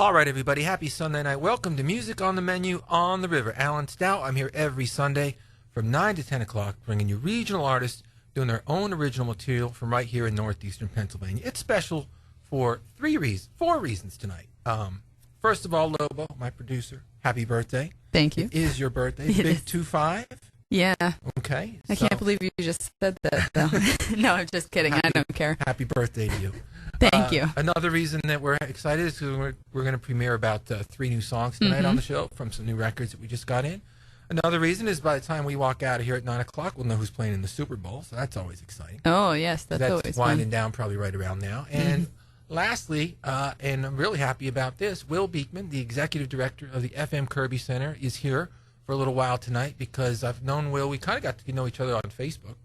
All right, everybody. Happy Sunday night. Welcome to Music on the Menu on the River. Alan Stout. I'm here every Sunday from 9 to 10 o'clock, bringing you regional artists doing their own original material from right here in northeastern Pennsylvania. It's special for four reasons tonight. First of all, Lobo, my producer, happy birthday. Thanh you. It is your birthday. It Big is. 2-5. Yeah. Okay. I can't believe you just said that, though. No, I'm just kidding. I don't care. Happy birthday to you. Thank you. Another reason that we're excited is because we're going to premiere about 3 new songs tonight on the show from some new records that we just got in. Another reason is by the time we walk out of here at 9 o'clock, we'll know who's playing in the Super Bowl, so that's always exciting. Oh, yes, that's always winding fun. down probably right around now. And lastly, and I'm really happy about this, Will Beekman, the executive director of the FM Kirby Center, is here for a little while tonight because I've known Will. We kind of got to know each other on Facebook.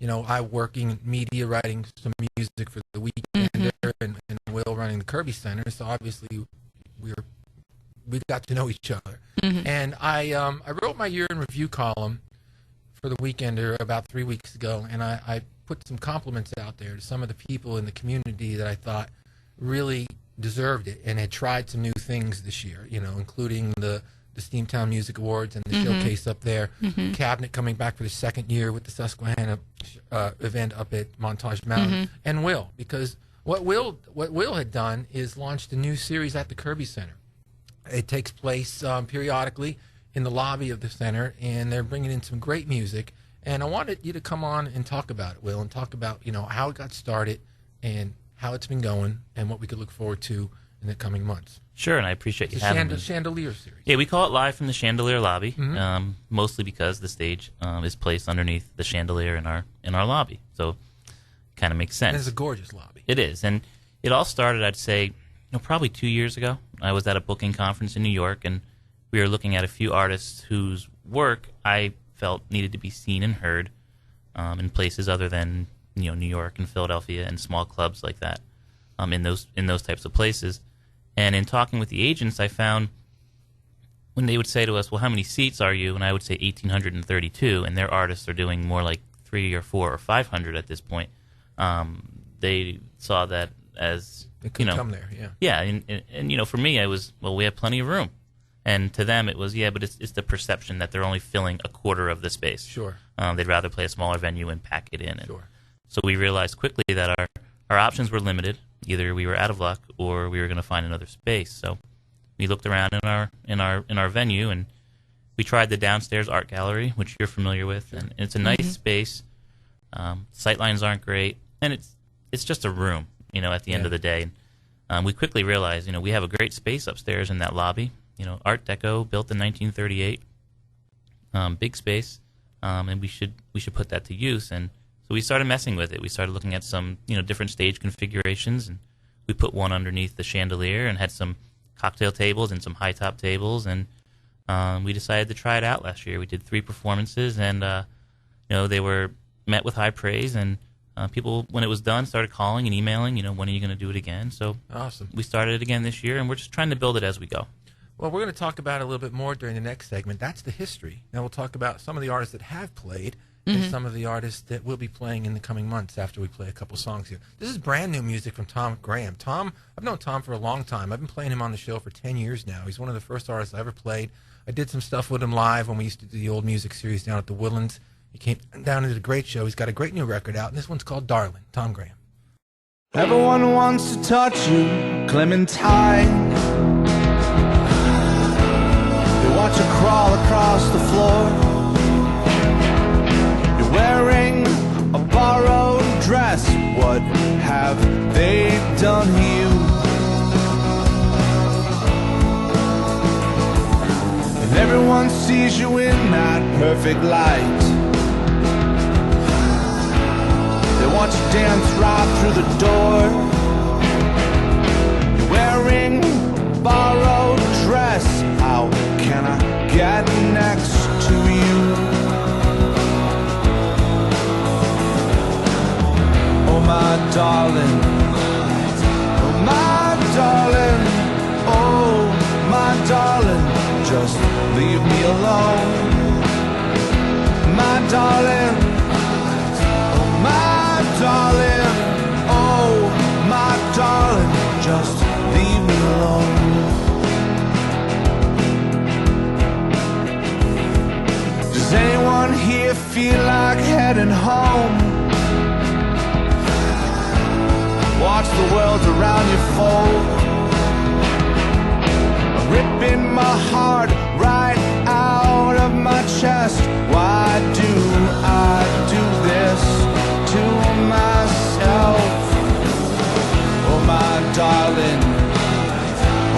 You know, I working in media, writing some music for the Weekender, and Will running the Kirby Center. So obviously, we got to know each other. And I wrote my year in review column for the Weekender about 3 weeks ago, and I put some compliments out there to some of the people in the community that I thought really deserved it and had tried some new things this year. You know, including the Steamtown Music Awards and the showcase up there. Cabinet coming back for the second year with the Susquehanna event up at Montage Mountain. And Will, because what Will had done is launched a new series at the Kirby Center. It takes place periodically in the lobby of the center, and they're bringing in some great music. And I wanted you to come on and talk about it, Will, and talk about, you know, how it got started and how it's been going and what we could look forward to in the coming months. Sure, and I appreciate you having me. Chandelier series. Yeah, we call it Live from the Chandelier Lobby, mostly because the stage is placed underneath the chandelier in our lobby, so it kind of makes sense. And it's a gorgeous lobby. It is, and it all started, I'd say, probably 2 years ago. I was at a booking conference in New York, and we were looking at a few artists whose work I felt needed to be seen and heard in places other than New York and Philadelphia and small clubs like that, in those types of places. And in talking with the agents, I found when they would say to us, well, how many seats are you? And I would say 1,832, and their artists are doing more like 300 or 400 or 500 at this point. They saw that as, They could come there, yeah. Yeah, and for me, I was, well, we have plenty of room. And to them, it was, yeah, but it's the perception that they're only filling a quarter of the space. Sure. They'd rather play a smaller venue and pack it in. Sure. So we realized quickly that our options were limited. Either we were out of luck or we were going to find another space. So we looked around in our venue, and we tried the downstairs art gallery, which you're familiar with, and it's a nice space. Sightlines aren't great, and it's just a room, at the end of the day. We quickly realized, we have a great space upstairs in that lobby. Art Deco, built in 1938, big space, and we should put that to use. And so we started messing with it. We started looking at some, different stage configurations, and we put one underneath the chandelier and had some cocktail tables and some high-top tables, and we decided to try it out last year. We did 3 performances, and, they were met with high praise, and people, when it was done, started calling and emailing, when are you going to do it again? So awesome. We started it again this year, and we're just trying to build it as we go. Well, we're going to talk about it a little bit more during the next segment. That's the history. Now we'll talk about some of the artists that have played and some of the artists that will be playing in the coming months after we play a couple songs here. This is brand new music from Tom Graham. I've known Tom for a long time. I've been playing him on the show for 10 years now. He's one of the first artists I ever played. I did some stuff with him live when we used to do the old music series down at the Woodlands. He came down and did a great show. He's got a great new record out, and this one's called Darling. Tom Graham. Everyone wants to touch you, Clementine. They watch you crawl across the floor. You're wearing a borrowed dress. What have they done to you? And everyone sees you in that perfect light. They watch you dance right through the door. You're wearing a borrowed dress. How can I get next to you? Oh my darling, oh my darling, oh my darling, just leave me alone. My darling, oh my darling, oh my darling, just leave me alone. on your fold, ripping my heart right out of my chest. Why do I do this to myself? Oh my darling,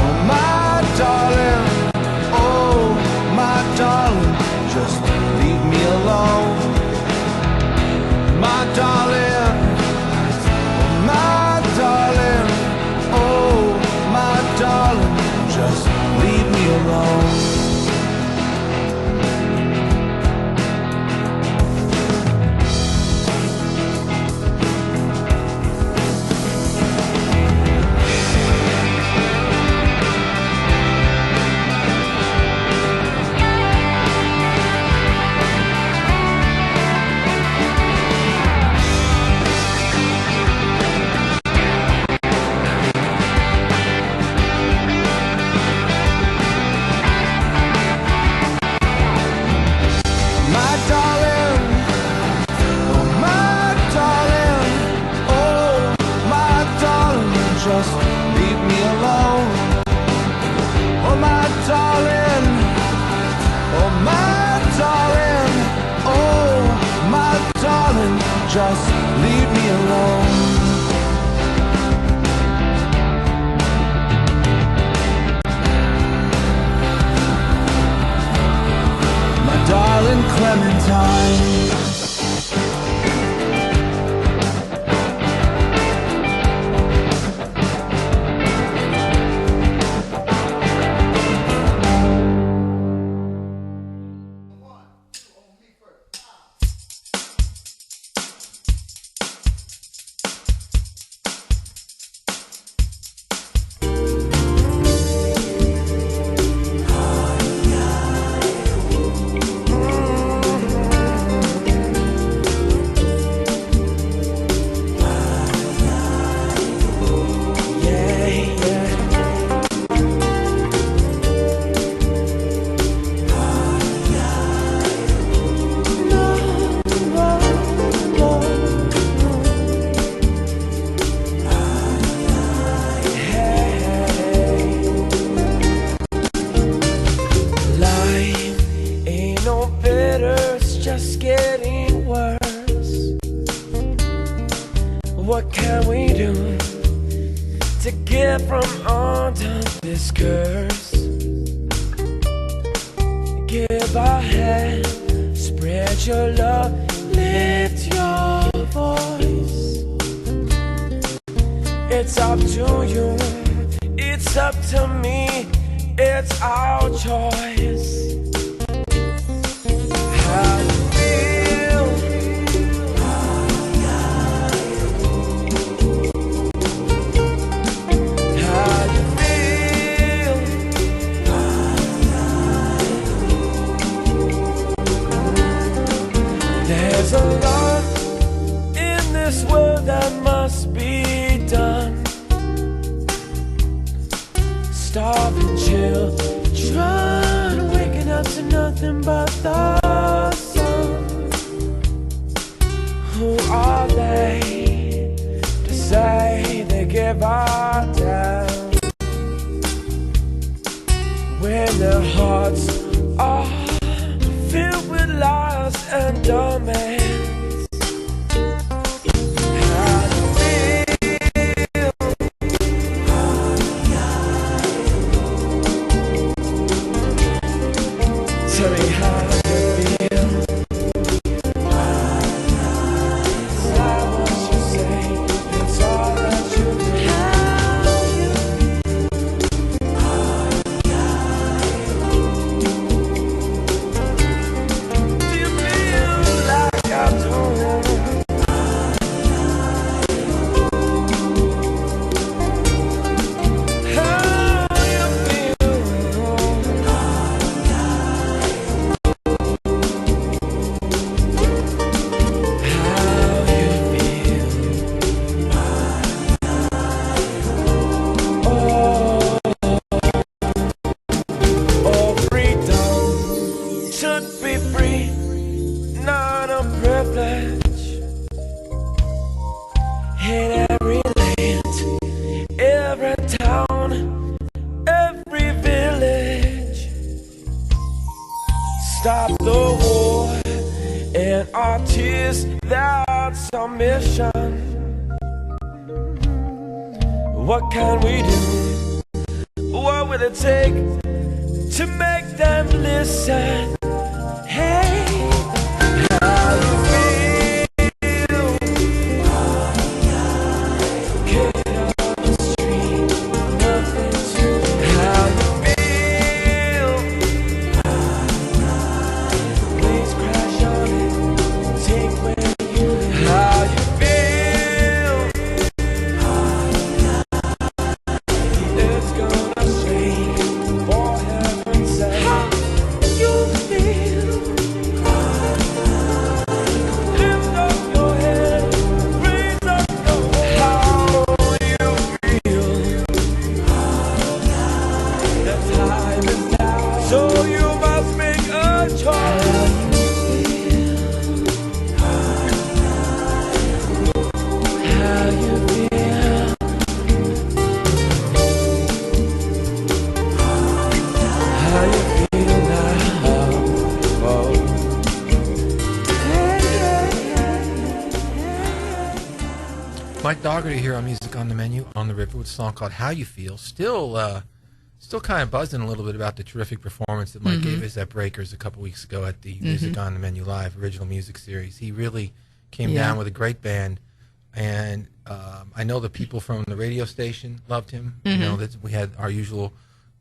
oh my darling, oh my darling, just leave me alone. My darling, my darling, oh my darling, just leave me alone. Just leave me alone. My darling Clementine. What can we do to get from under this curse? Give a hand, spread your love, lift your voice. It's up to you, it's up to me, it's our choice. How you feel? How you feel? There's a lot in this world that must be done. Starving children, waking up to nothing but the sun. Who are they to say they give a damn when their hearts are filled with lies and demands? Tell me how you feel. It's not what you say, it's all that you do. How every town, every village. Stop the war and our tears without submission. What can we do? What will it take to make them listen? Hey, how you feel? Kid on the street, nothing to. How you feel? Please crash on it, take where you. How you feel? It's gonna strain for heaven's sake. How you feel? Lift up your head, raise up your head. How you feel? The time is now, so you must make a choice. How you feel? How you feel now? Oh. Mike Dougherty here on Music on the Menu on the River with a song called How You Feel. Still kind of buzzing a little bit about the terrific performance that Mike gave us at Breakers a couple weeks ago at the Music on the Menu Live original music series. He really came down with a great band, and I know the people from the radio station loved him. You know that we had our usual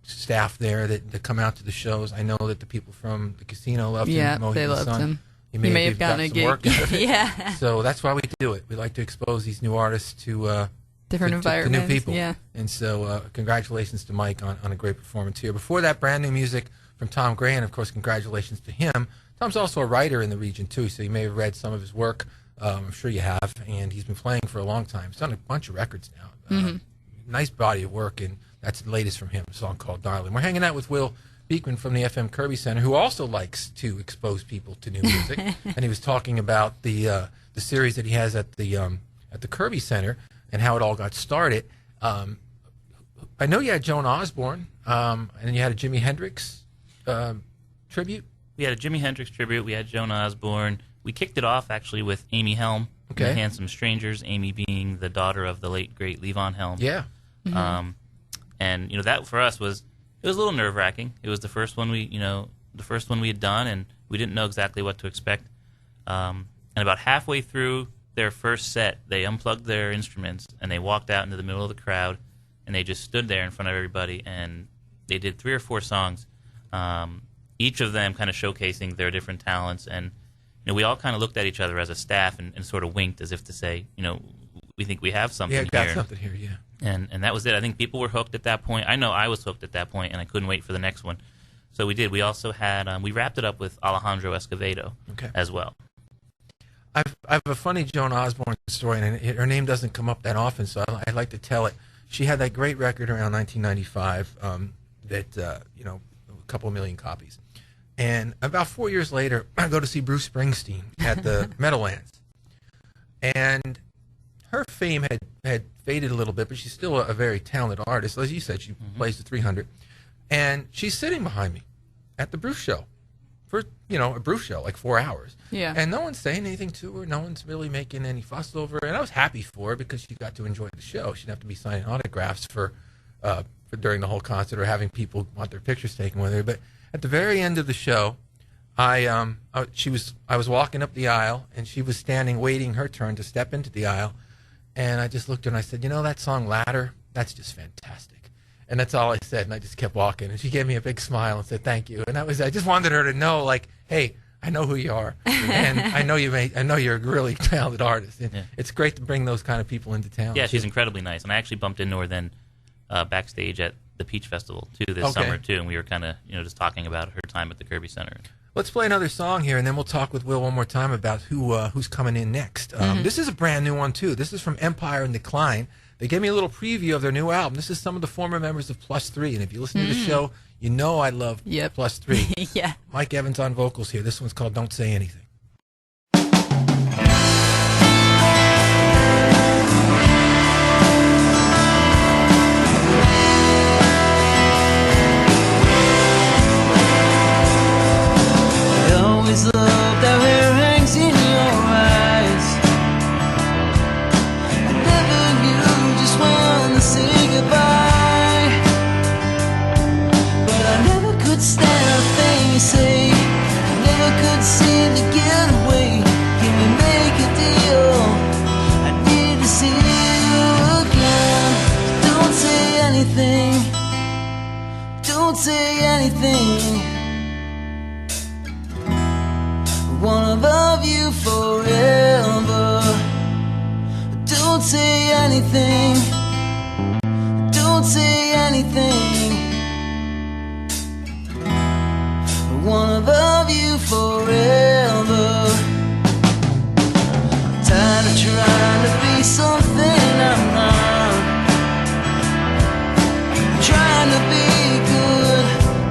staff there that come out to the shows. I know that the people from the casino loved him. Yeah, Mohegan they loved Sun. him. He He may have have gotten a some gig. work out of it. Yeah. So that's why we do it. We like to expose these new artists to Different to environments. new people. Yeah. And so congratulations to Mike on a great performance here. Before that, brand new music from Tom Gray, and of course, congratulations to him. Tom's also a writer in the region, too, so you may have read some of his work. I'm sure you have, and he's been playing for a long time. He's done a bunch of records now. Nice body of work, and that's the latest from him, a song called Darling. We're hanging out with Will Beekman from the FM Kirby Center, who also likes to expose people to new music. And he was talking about the series that he has at the Kirby Center and how it all got started. I know you had Joan Osborne, and you had a Jimi Hendrix tribute. We had a Jimi Hendrix tribute. We had Joan Osborne. We kicked it off, actually, with Amy Helm, Okay. The Handsome Strangers, Amy being the daughter of the late, great Levon Helm. Yeah. And, that for us was a little nerve-wracking. It was the first one we had done, and we didn't know exactly what to expect. And about halfway through their first set, they unplugged their instruments, and they walked out into the middle of the crowd, and they just stood there in front of everybody, and they did 3 or 4 songs, each of them kind of showcasing their different talents. And we all kind of looked at each other as a staff and sort of winked as if to say, we think we have something here. Yeah, got something here, yeah. And that was it. I think people were hooked at that point. I know I was hooked at that point, and I couldn't wait for the next one. So we did. We also had we wrapped it up with Alejandro Escovedo as well. I have a funny Joan Osborne story, and her name doesn't come up that often, so I like to tell it. She had that great record around 1995 that, a couple million copies. And about 4 years later, I go to see Bruce Springsteen at the Meadowlands. And her fame had faded a little bit, but she's still a very talented artist. As you said, she plays the 300. And she's sitting behind me at the Bruce show for, a Bruce show, like 4 hours. Yeah. And no one's saying anything to her. No one's really making any fuss over her. And I was happy for her because she got to enjoy the show. She didn't have to be signing autographs for during the whole concert or having people want their pictures taken with her. But at the very end of the show, I was walking up the aisle, and she was standing waiting her turn to step into the aisle. And I just looked at her and I said, that song Ladder, that's just fantastic. And that's all I said, and I just kept walking. And she gave me a big smile and said, thank you. And I just wanted her to know, like, hey, I know who you are. And I know you're a really talented artist. And it's great to bring those kind of people into town. Yeah, she's incredibly nice. And I actually bumped into her then backstage at the Peach Festival, too, this summer, too. And we were kind of, just talking about her time at the Kirby Center. Let's play another song here, and then we'll talk with Will one more time about who's coming in next. This is a brand new one, too. This is from Empire in Decline. They gave me a little preview of their new album. This is some of the former members of Plus 3, and if you listen to the show, you know I love Plus 3. Yeah. Mike Evans on vocals here. This one's called Don't Say Anything. anything. Don't say anything. I wanna love you forever. Don't say anything. Don't say anything. I wanna love you forever. Tired of trying to be something I'm not. Trying to be good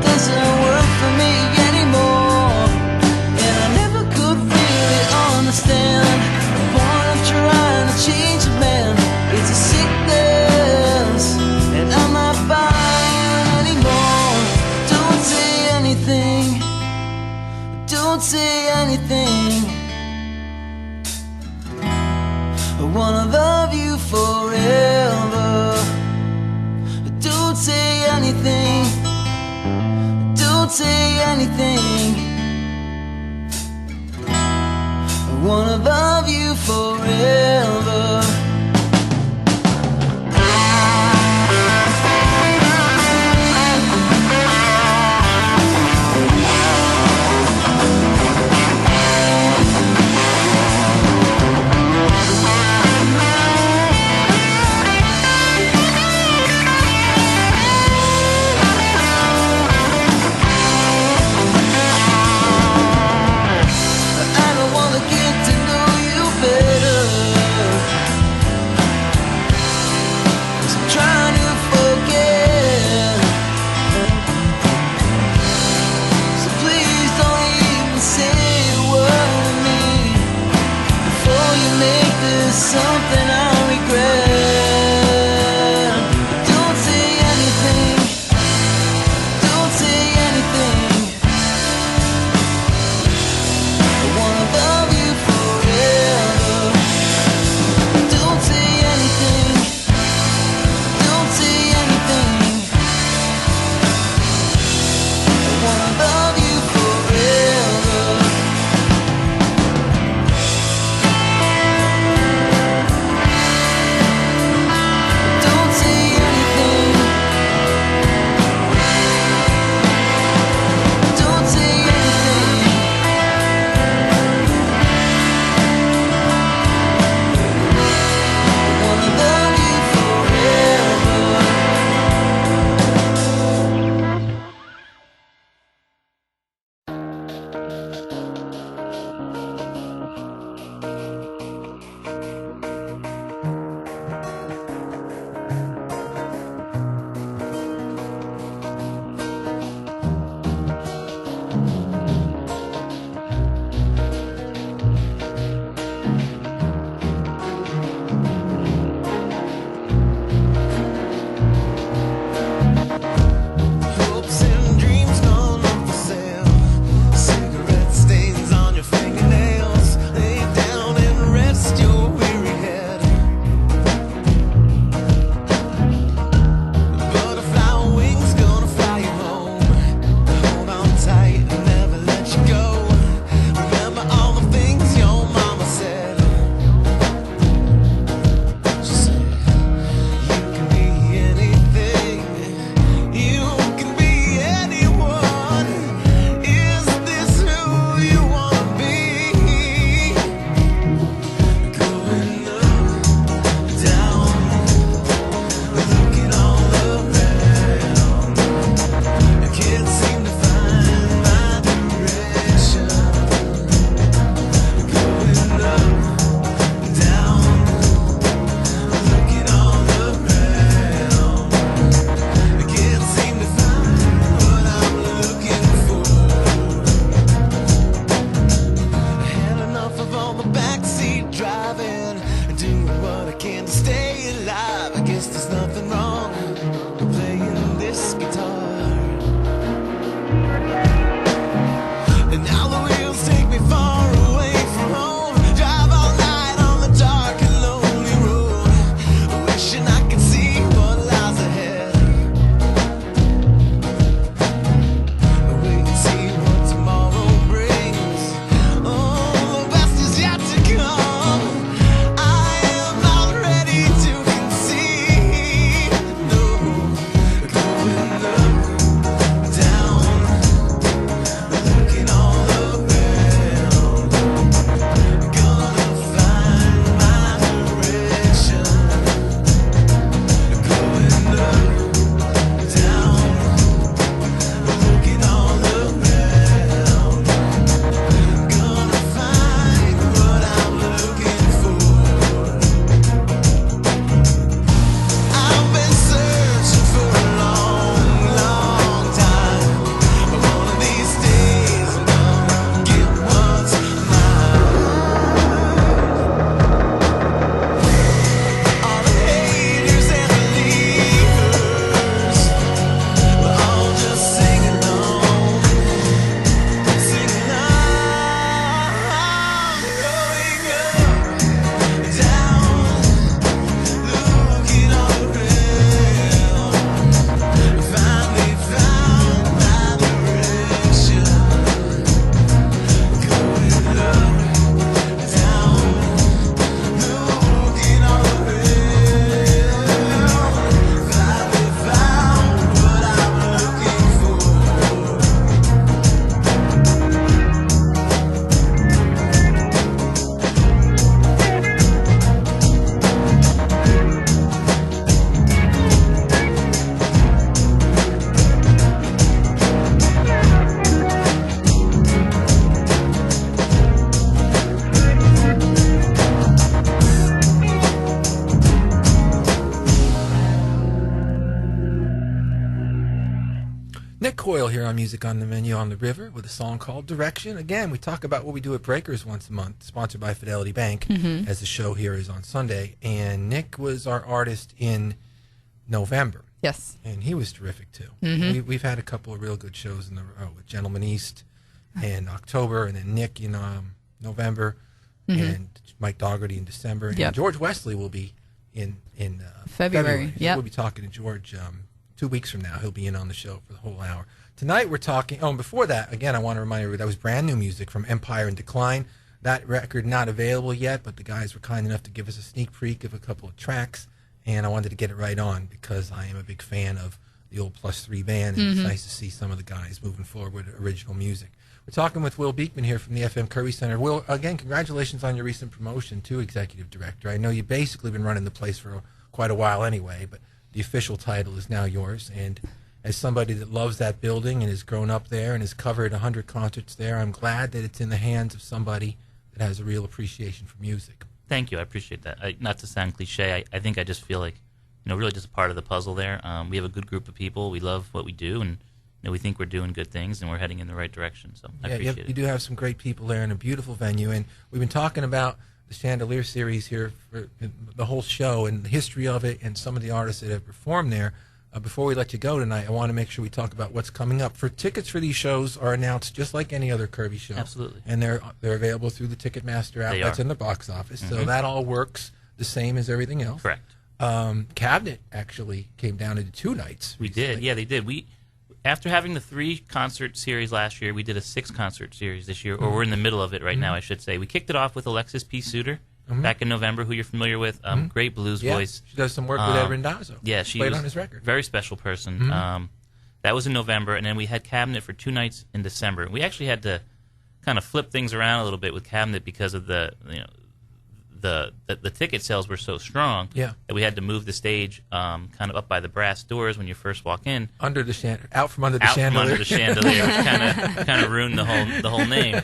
doesn't work for me anymore. And I never could really understand the point of trying to change a man. It's a sickness, and I'm not buying anymore. Don't say anything. Don't say anything. I wanna love you forever. Don't say anything. Don't say anything. I wanna love you forever. I don't wanna get to know you better. Nick Coyle here on Music on the Menu on the River with a song called Direction. Again, we talk about what we do at Breakers once a month, sponsored by Fidelity Bank, as the show here is on Sunday. And Nick was our artist in November. Yes. And he was terrific, too. We've had a couple of real good shows in the with Gentleman East in October, and then Nick in November, and Mike Dougherty in December. And George Wesley will be in February. Yep. We'll be talking to George 2 weeks from now. He'll be in on the show for the whole hour. Tonight we're talking, and before that, again, I want to remind everybody that was brand new music from Empire in Decline. That record not available yet, but the guys were kind enough to give us a sneak peek of a couple of tracks, and I wanted to get it right on because I am a big fan of the old Plus 3 band, and it's nice to see some of the guys moving forward with original music. We're talking with Will Beekman here from the FM Kirby Center. Will, again, congratulations on your recent promotion to Executive Director. I know you've basically been running the place for quite a while anyway, but the official title is now yours, and as somebody that loves that building and has grown up there and has covered 100 concerts there, I'm glad that it's in the hands of somebody that has a real appreciation for music. Thank you. I appreciate that. Not to sound cliche, I think I just feel like, really just a part of the puzzle there. We have a good group of people. We love what we do, and we think we're doing good things, and we're heading in the right direction. So I appreciate it. You do have some great people there and a beautiful venue, and we've been talking about the Chandelier series here for the whole show and the history of it and some of the artists that have performed there. Before we let you go tonight, I want to make sure we talk about what's coming up. Tickets for these shows are announced just like any other Kirby show. Absolutely. And they're available through the Ticketmaster outlets in the box office. So that all works the same as everything else. Correct. Cabinet actually came down into 2 nights. We did. Yeah, they did. After having the 3-concert series last year, we did a 6-concert series this year, or we're in the middle of it right now, I should say. We kicked it off with Alexis P. Suter back in November, who you're familiar with. Great blues voice. She does some work with Ed Randazzo. Yeah, she played was on his record. Very special person. That was in November, and then we had Cabinet for 2 nights in December. We actually had to kind of flip things around a little bit with Cabinet because of the ticket sales were so strong that we had to move the stage kind of up by the brass doors when you first walk in. Out from under the chandelier. From under the chandelier, which kind of ruined the whole name.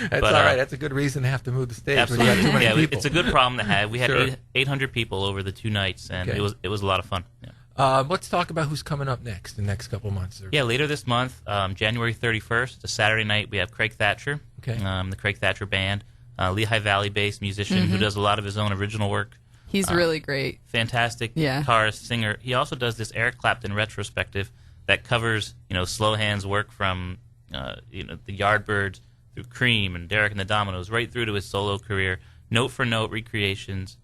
That's all right. That's a good reason to have to move the stage. Absolutely. When you got too many people. It's a good problem to have. We had 800 people over the 2 nights, and it was a lot of fun. Yeah. Let's talk about who's coming up next the next couple of months. Yeah, later this month, January 31st, it's a Saturday night, we have Craig Thatcher, the Craig Thatcher Band. Lehigh Valley-based musician who does a lot of his own original work. He's really great. Fantastic guitarist, singer. He also does this Eric Clapton retrospective that covers, Slow Hand's work from, the Yardbirds through Cream and Derek and the Dominoes, right through to his solo career. Note for note recreations.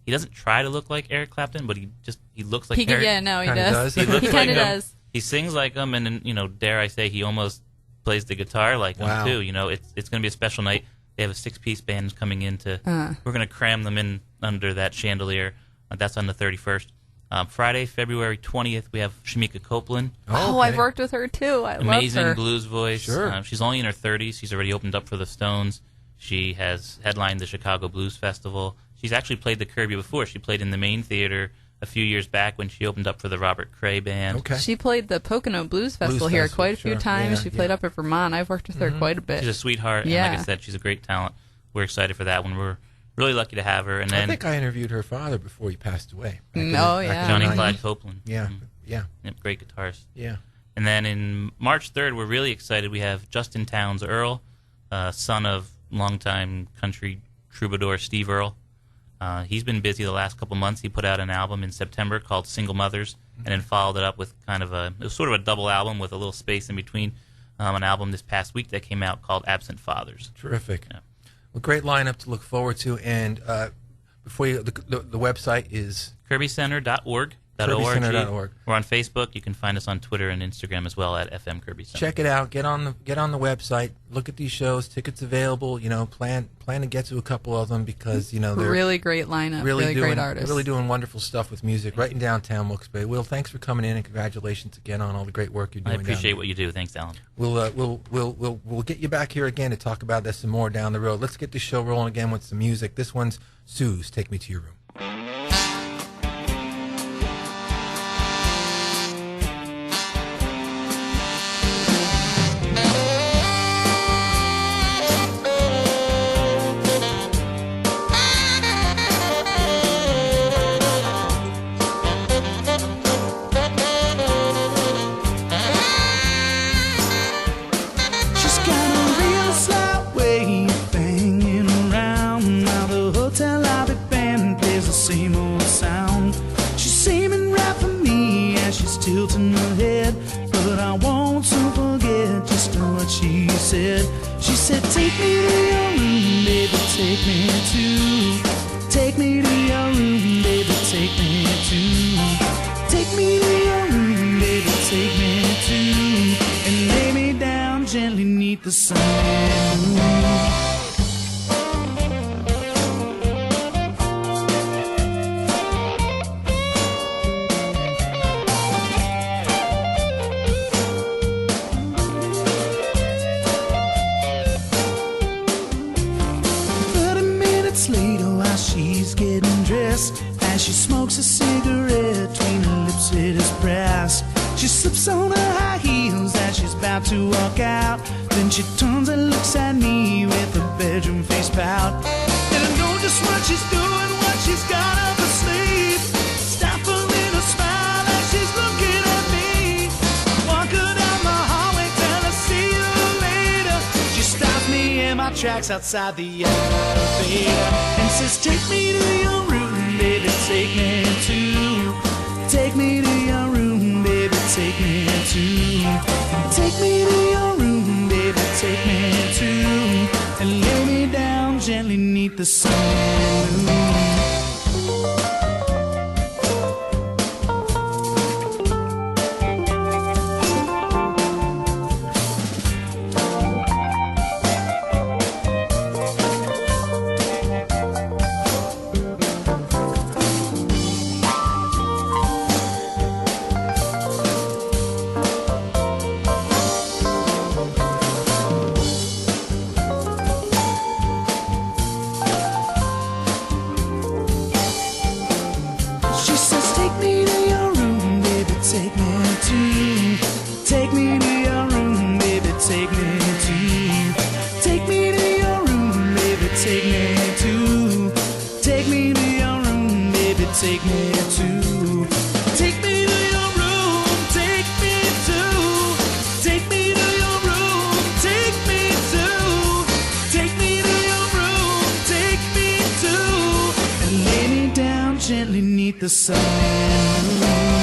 He doesn't try to look like Eric Clapton, but he looks like Eric. Yeah, no, he does. He looks he like kind of him. does. He sings like him, and dare I say, he almost plays the guitar like him too. It's going to be a special night. They have a 6-piece band coming in we're going to cram them in under that chandelier. That's on the 31st. Friday, February 20th, we have Shamika Copeland. Oh, I've worked with her too. I love her. Amazing blues voice. Sure. She's only in her 30s. She's already opened up for the Stones. She has headlined the Chicago Blues Festival. She's actually played the Kirby before. She played in the Main Theater a few years back when she opened up for the Robert Cray Band. Okay. She played the Pocono Blues Festival here quite a few times. She played up at Vermont. I've worked with her quite a bit. She's a sweetheart, and like I said, she's a great talent. We're excited for that one. We're really lucky to have her. And then I think I interviewed her father before he passed away. Johnny Clyde Copeland. Yeah. Yep, great guitarist. Yeah. And then in March 3rd, we're really excited. We have Justin Towns Earl, son of longtime country troubadour Steve Earle. He's been busy the last couple months. He put out an album in September called Single Mothers, and then followed it up with it was sort of a double album with a little space in between. An album this past week that came out called Absent Fathers. Terrific. Yeah. Well, great lineup to look forward to. And before you, the website is KirbyCenter.org. KirbyCenter.org. We're on Facebook. You can find us on Twitter and Instagram as well at FM Kirby Center. Check it out. Get on the website. Look at these shows. Tickets available. Plan to get to a couple of them because they're really great lineup. Really great artists. Really doing wonderful stuff with music right in downtown Wilkes-Barre. Will, thanks for coming in and congratulations again on all the great work you're doing. I appreciate what you do. Thanks, Alan. We'll get you back here again to talk about this some more down the road. Let's get the show rolling again with some music. This one's Suze. Take Me to Your Room. her head, but I won't soon forget just what she said. She said, take me to your room, baby, take me to. Take me to your room, baby, take me to. Take me to your room, baby, take me to. And lay me down gently neath the sunlit moon. Later while she's getting dressed, as she smokes a cigarette between her lips at his breast. She slips on her high heels as she's about to walk out. Then she turns and looks at me with a bedroom face pout. And I know just what she's doing, what she's got up her sleeve. Stop her in a smile as she's looking at me. Walk her down the hallway, tell her see you later. She stops me in my tracks outside the elevator and says, take me to your room, baby, take me to. Take me to your room, baby, take me to. Take me to your room, baby, take me to. And lay me down gently neath the sunlit moon. Take me to. Take me to your room, take me to. Take me to your room, take me to. Take me to your room, take me to. And lay me down gently neath the sunlit moon.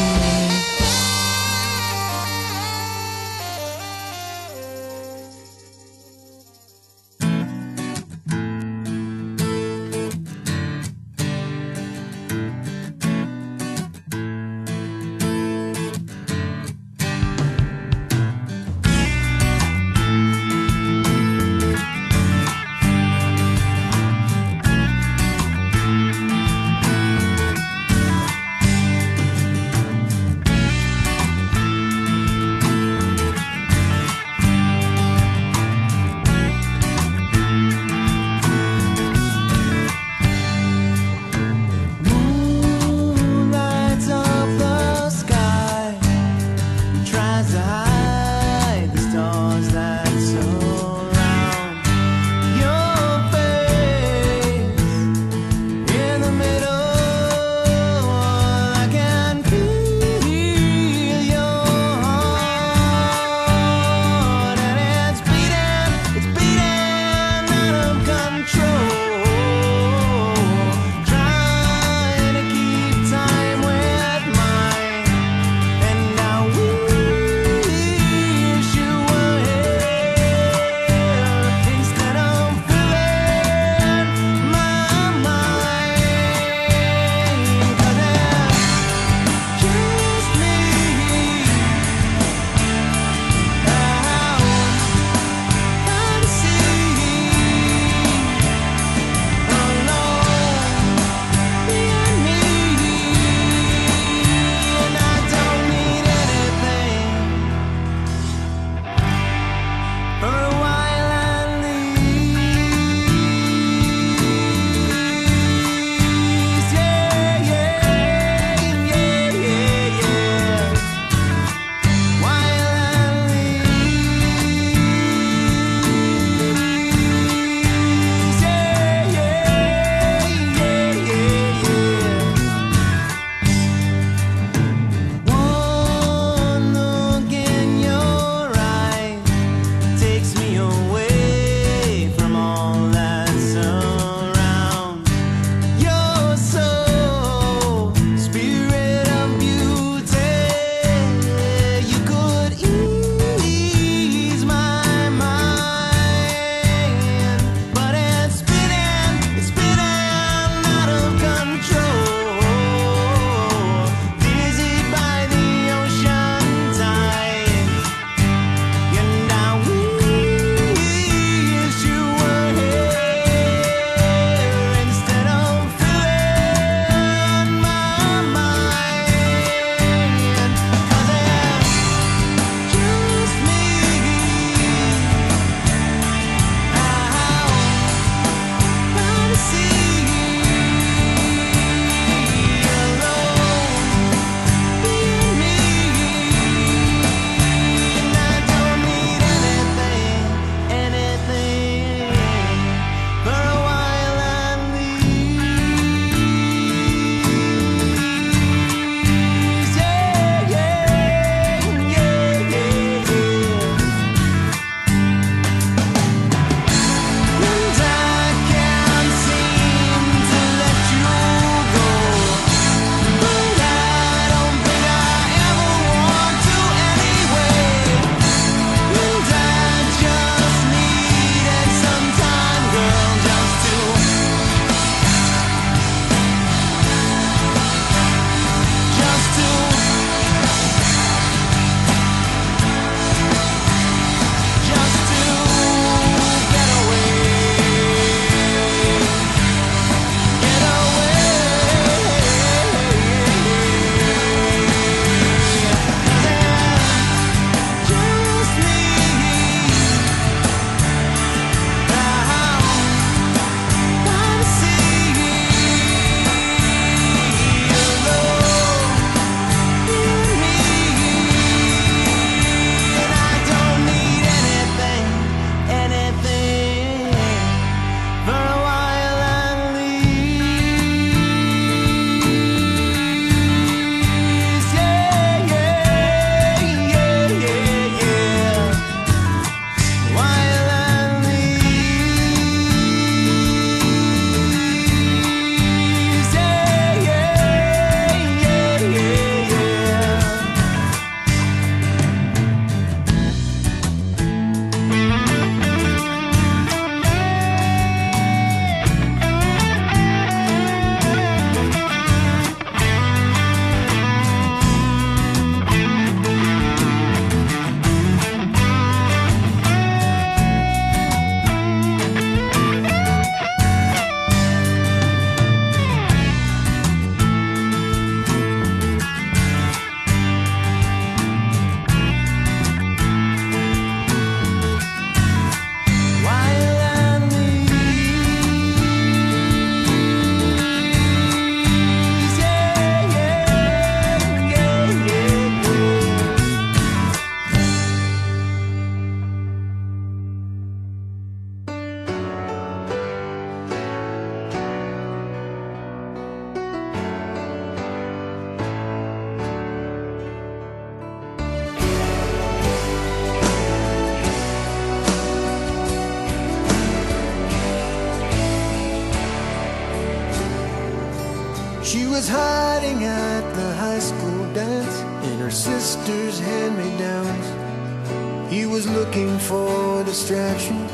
was hiding at the high school dance in her sister's hand-me-downs. He was looking for distraction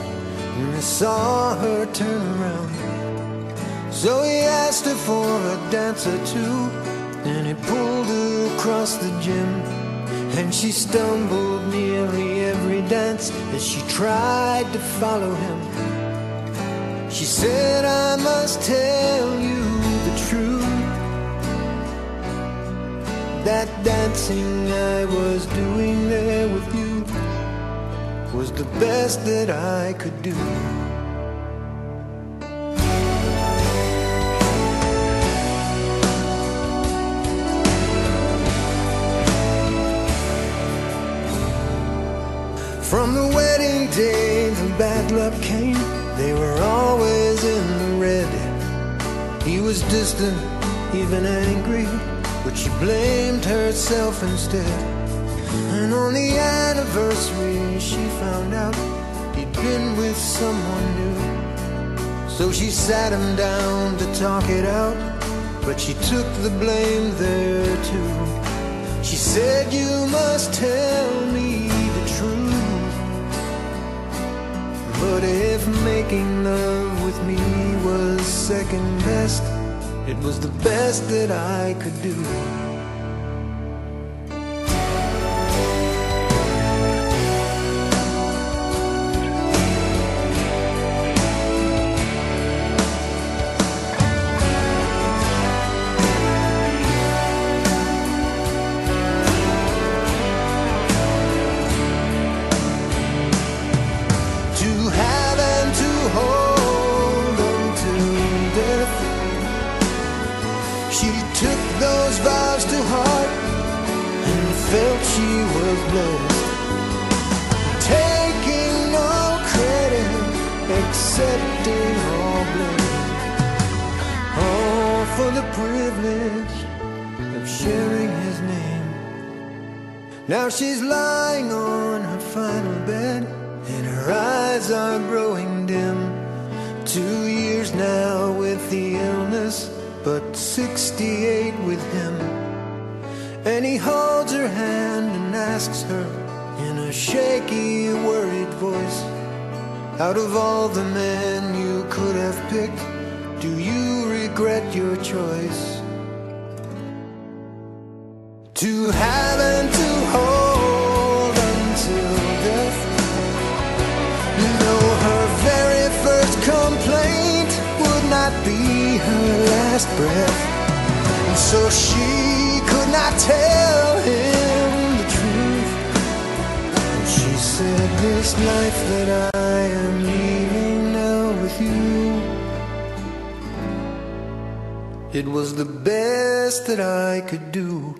when he saw her turn around. So he asked her for a dance or two, and he pulled her across the gym. And she stumbled nearly every dance as she tried to follow him. She said, I must tell you the truth. That dancing I was doing there with you was the best that I could do. From the wedding day the bad luck came. They were always in the red. He was distant, even angry, but she blamed herself instead. And on the anniversary she found out he'd been with someone new. So she sat him down to talk it out, but she took the blame there too. She said, you must tell me the truth. But if making love with me was second best, it was the best that I could do. Felt she was blessed, taking no credit, accepting all blame, all for the privilege of sharing his name. Now she's lying on her final bed, and her eyes are growing dim. 2 years now with the illness, but 68 with him. And he holds her hand and asks her in a shaky, worried voice, out of all the men you could have picked, do you regret your choice? To have and to hold until death. You know her very first complaint would not be her last breath. And so she could not tell him the truth. And she said, this life that I am leading now with you, it was the best that I could do.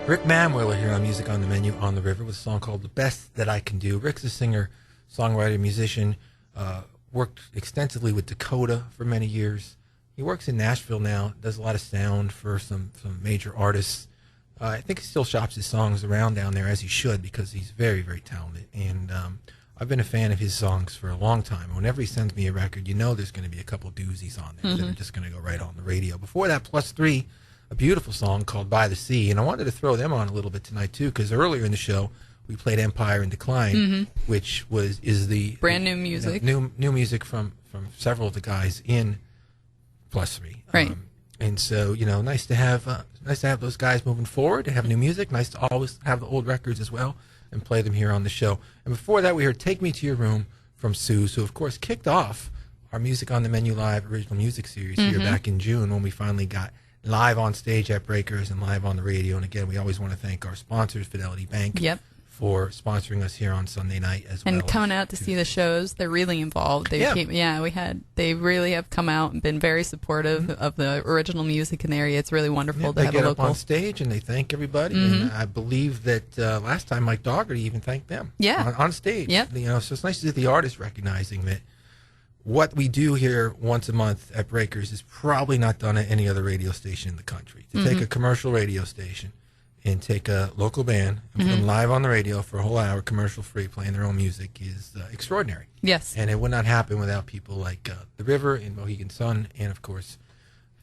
Rick Manwiller here on Music on the Menu on the River with a song called The Best That I Can Do. Rick's a singer, songwriter, musician, worked extensively with Dakota for many years. He works in Nashville now, does a lot of sound for some major artists. I think he still shops his songs around down there, as he should, because he's very, very talented. And I've been a fan of his songs for a long time. Whenever he sends me a record, you know there's going to be a couple doozies on there that are just going to go right on the radio. Before that, Plus Three, a beautiful song called By the Sea. And I wanted to throw them on a little bit tonight, too, because earlier in the show, we played Empire in Decline, which is the brand new music, new music from several of the guys in Plus Three. Right. And so, nice to have those guys moving forward and have new music. Nice to always have the old records as well and play them here on the show. And before that, we heard Take Me to Your Room from Suze, who, of course, kicked off our Music on the Menu Live original music series here back in June when we finally got live on stage at Breakers and live on the radio. And again, we always want to thank our sponsors, Fidelity Bank, for sponsoring us here on Sunday night as well. And coming out to see the shows. They're really involved. They really have come out and been very supportive of the original music in the area. It's really wonderful to have a local. They get up on stage and they thank everybody. And I believe that last time Mike Dougherty even thanked them on stage. Yeah. So it's nice to see the artists recognizing that what we do here once a month at Breakers is probably not done at any other radio station in the country. To take a commercial radio station and take a local band and put them live on the radio for a whole hour, commercial-free, playing their own music is extraordinary. Yes. And it would not happen without people like The River and Mohegan Sun and, of course,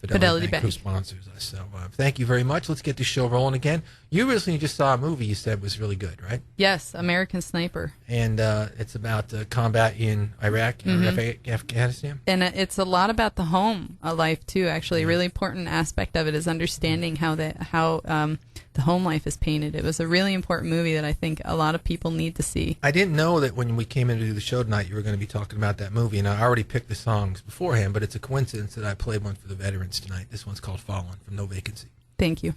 Fidelity Bank, who sponsors us. So thank you very much. Let's get the show rolling again. You recently just saw a movie you said was really good, right? Yes, American Sniper. And it's about combat in Iraq or Afghanistan. And it's a lot about the home life, too, actually. A really important aspect of it is understanding how the home life is painted. It was a really important movie that I think a lot of people need to see. I didn't know that when we came in to do the show tonight, you were going to be talking about that movie, and I already picked the songs beforehand, but it's a coincidence that I played one for the veterans tonight. This one's called Fallen from No Vacancy. Thank you.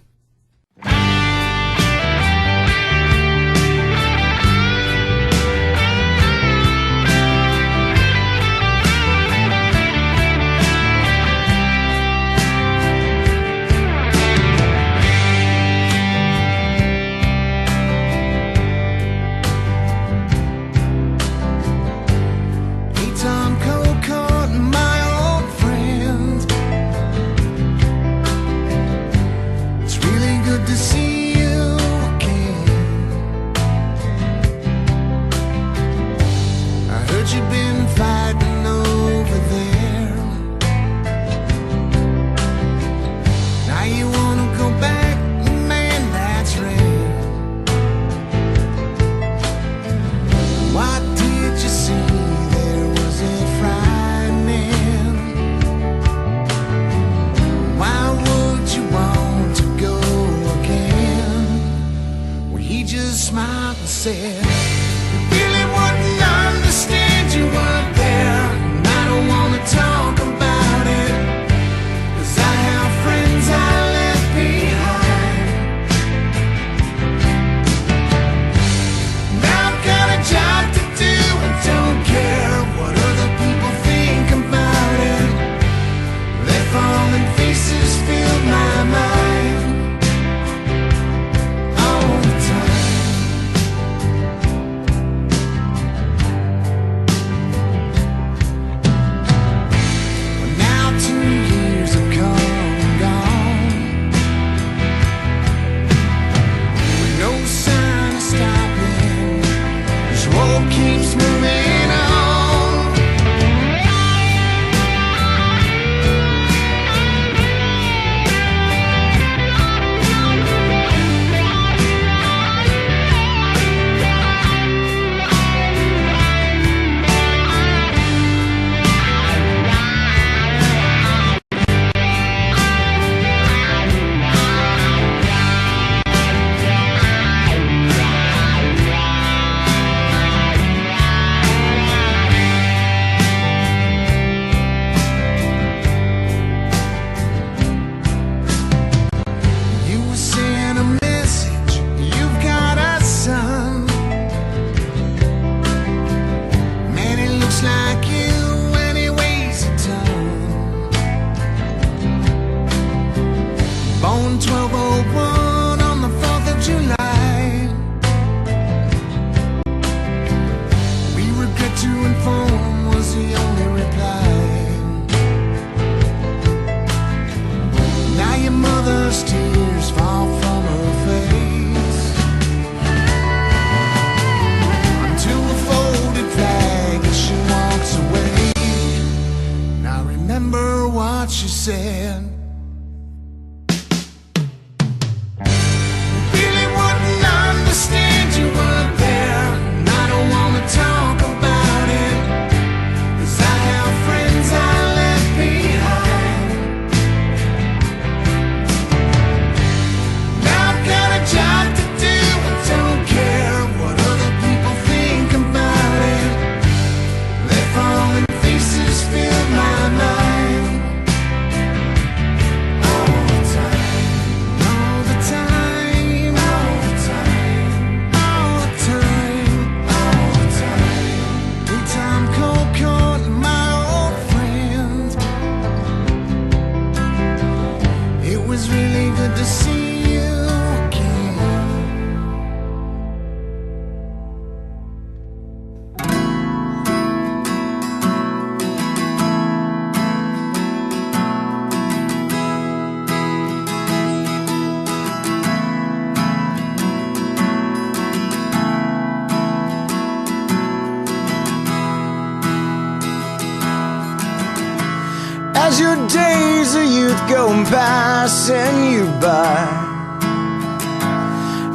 as your days of youth go passing you by,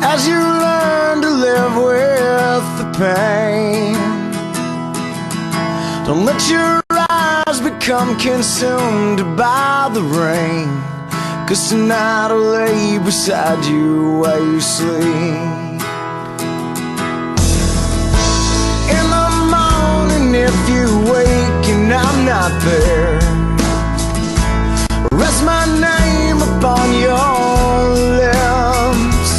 as you learn to live with the pain. Don't let your eyes become consumed by the rain, 'cause tonight I'll lay beside you while you sleep. In the morning if you wake and I'm not there, rest my name upon your lips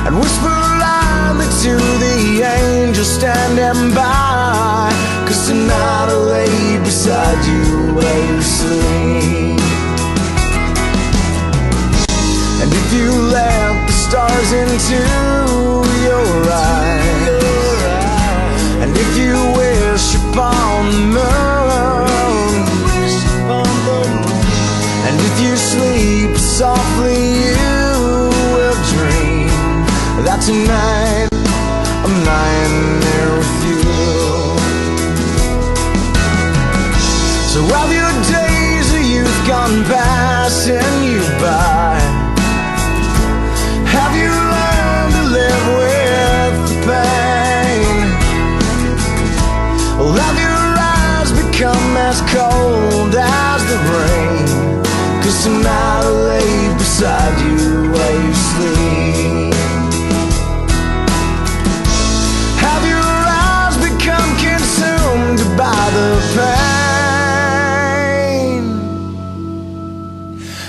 and whisper loudly to the angel standing by, 'cause tonight I'll lay beside you while you sleep. And if you let the stars into your eyes, and if you wish upon the moon, and if you sleep softly, you will dream that tonight I'm lying there with you. So have your days of youth gone passing you by? Have you learned to live with the pain? Well, have your eyes become as cold as the rain? 'Cause tonight I'll lay beside you while you sleep. Have your eyes become consumed by the pain?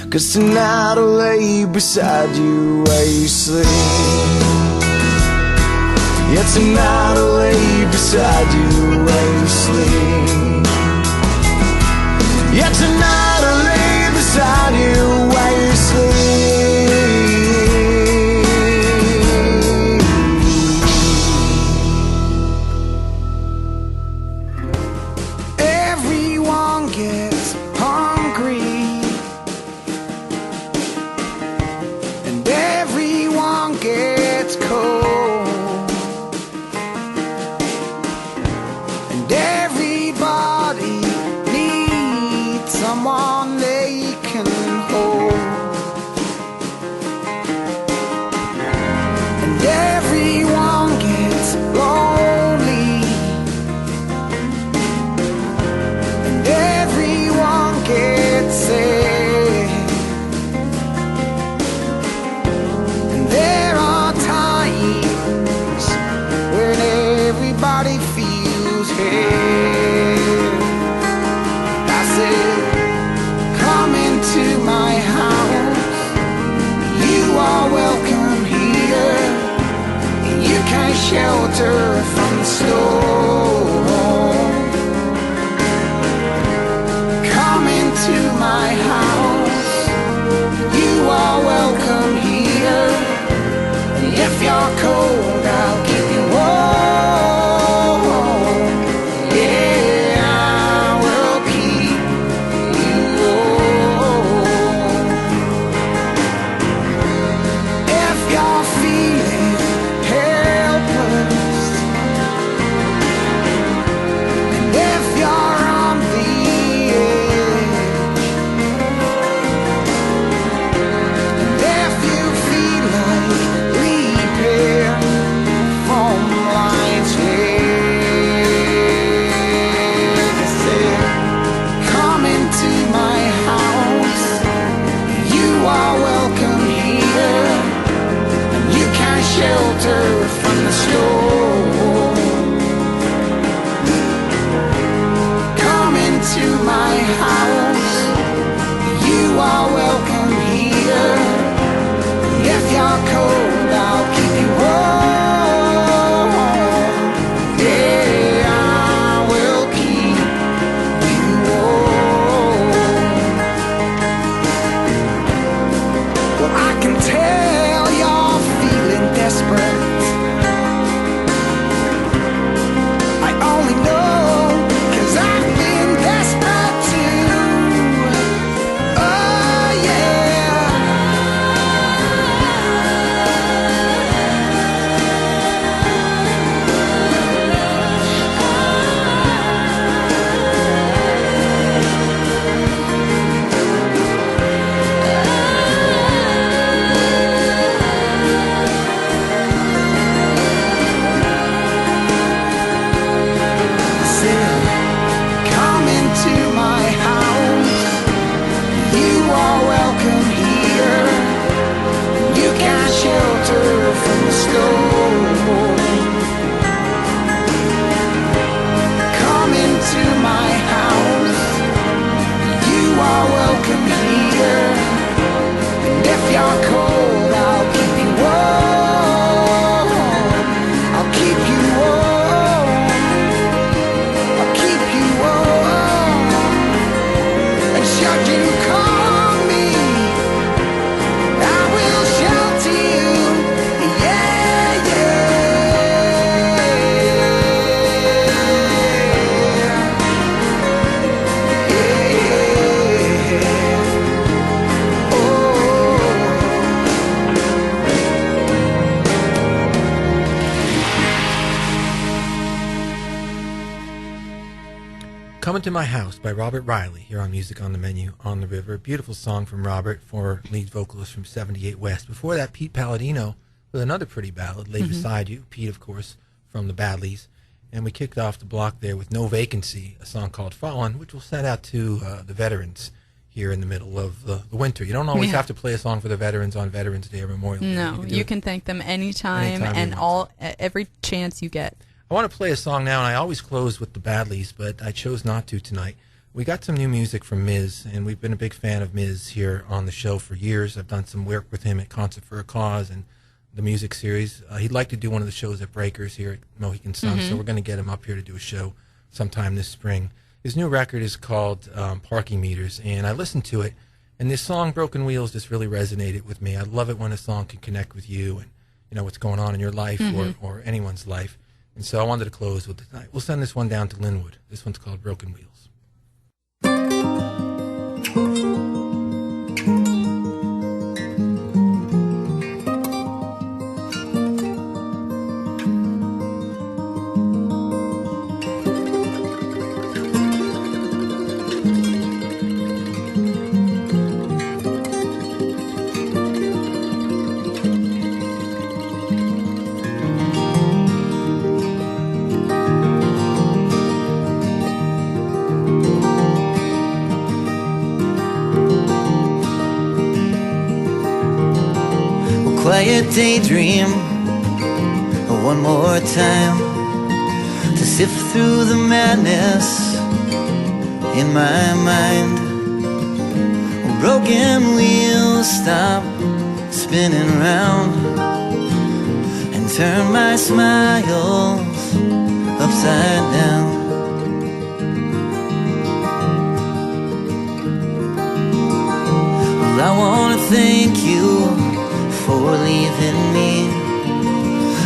'Cause tonight I'll lay beside you while you sleep. Yeah, tonight I'll lay beside you while you sleep. Yeah, tonight I'll lay beside you while you sleep. Everyone gets hungry, and everyone gets cold, and everybody needs someone they can hold, and everyone gets lonely, and everyone gets sad, and there are times when everybody feels heavy. Coming to My House by Robert Reilly here on Music on the Menu on the River. Beautiful song from Robert, former lead vocalist from 78 West. Before that, Pete Palladino with another pretty ballad, Lay Beside You. Pete, of course, from the Badleys. And we kicked off the block there with No Vacancy, a song called Fallen, which we'll send out to the veterans here in the middle of the winter. You don't always have to play a song for the veterans on Veterans Day or Memorial Day. No, you can thank them anytime and every chance you get. I want to play a song now, and I always close with the Badleys, but I chose not to tonight. We got some new music from Miz, and we've been a big fan of Miz here on the show for years. I've done some work with him at Concert for a Cause and the music series. He'd like to do one of the shows at Breakers here at Mohegan Sun, so we're going to get him up here to do a show sometime this spring. His new record is called Parking Meters, and I listened to it, and this song, Broken Wheels, just really resonated with me. I love it when a song can connect with you and you know what's going on in your life or anyone's life. And so I wanted to close with tonight. We'll send this one down to Linwood. This one's called Broken Wheels. Quiet daydream one more time to sift through the madness in my mind. Broken wheels stop spinning round and turn my smiles upside down. Well, I want to thank you for leaving me,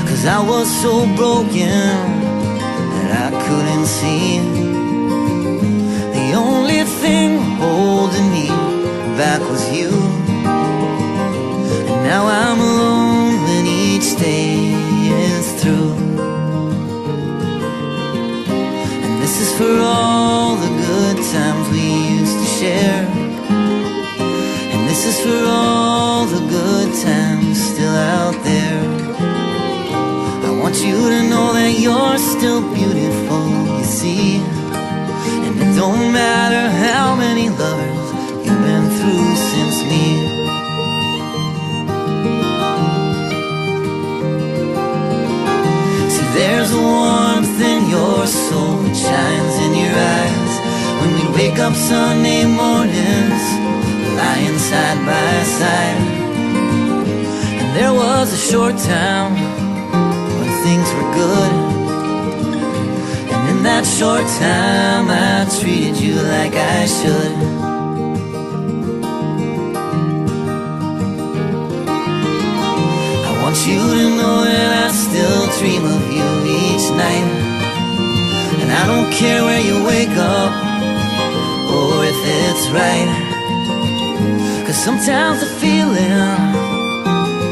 'cause I was so broken that I couldn't see. The only thing holding me back was you, and now I'm alone when each day is through. And this is for all the good times we used to share, and this is for all the good times still out there. I want you to know that you're still beautiful, you see. And it don't matter how many lovers you've been through since me. See, there's a warmth in your soul that shines in your eyes when we wake up Sunday mornings, lying side by side. And there was a short time when things were good, and in that short time I treated you like I should. I want you to know that I still dream of you each night, and I don't care where you wake up or if it's right. 'Cause sometimes the feeling,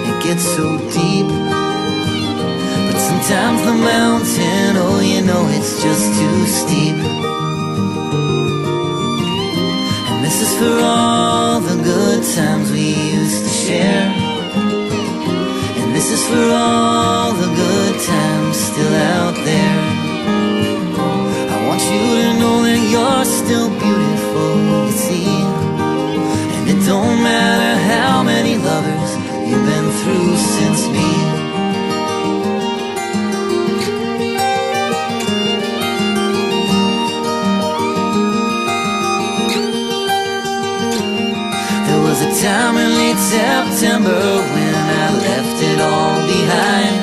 it gets so deep, but sometimes the mountain, oh you know it's just too steep. And this is for all the good times we used to share, and this is for all the good times still out there. I want you to know that you're still beautiful, you see. It don't matter how many lovers you've been through since me. There was a time in late September when I left it all behind,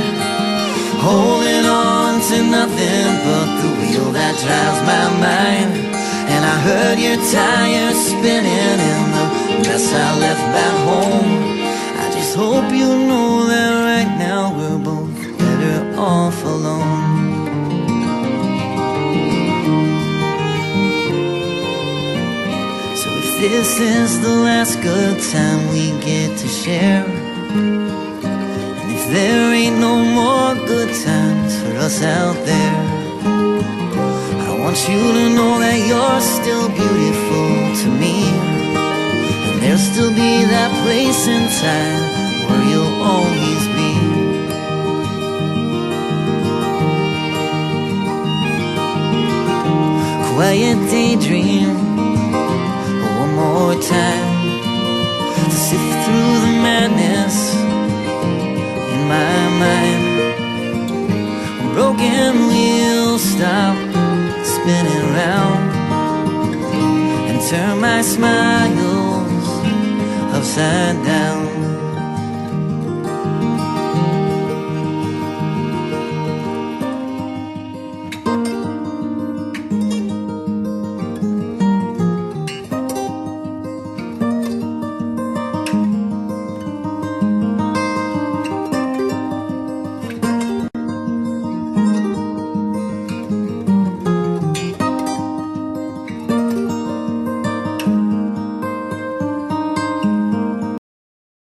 holding on to nothing but the wheel that drives my mind. And I heard your tires spinning in the mess I left back home. I just hope you know that right now we're both better off alone. So if this is the last good time we get to share, and if there ain't no more good times for us out there, I want you to know that you're still beautiful to me, and there'll still be that place in time where you'll always be. Quiet daydream one more time to sift through the madness in my mind. Broken wheels stop spinning round and turn my smiles upside down.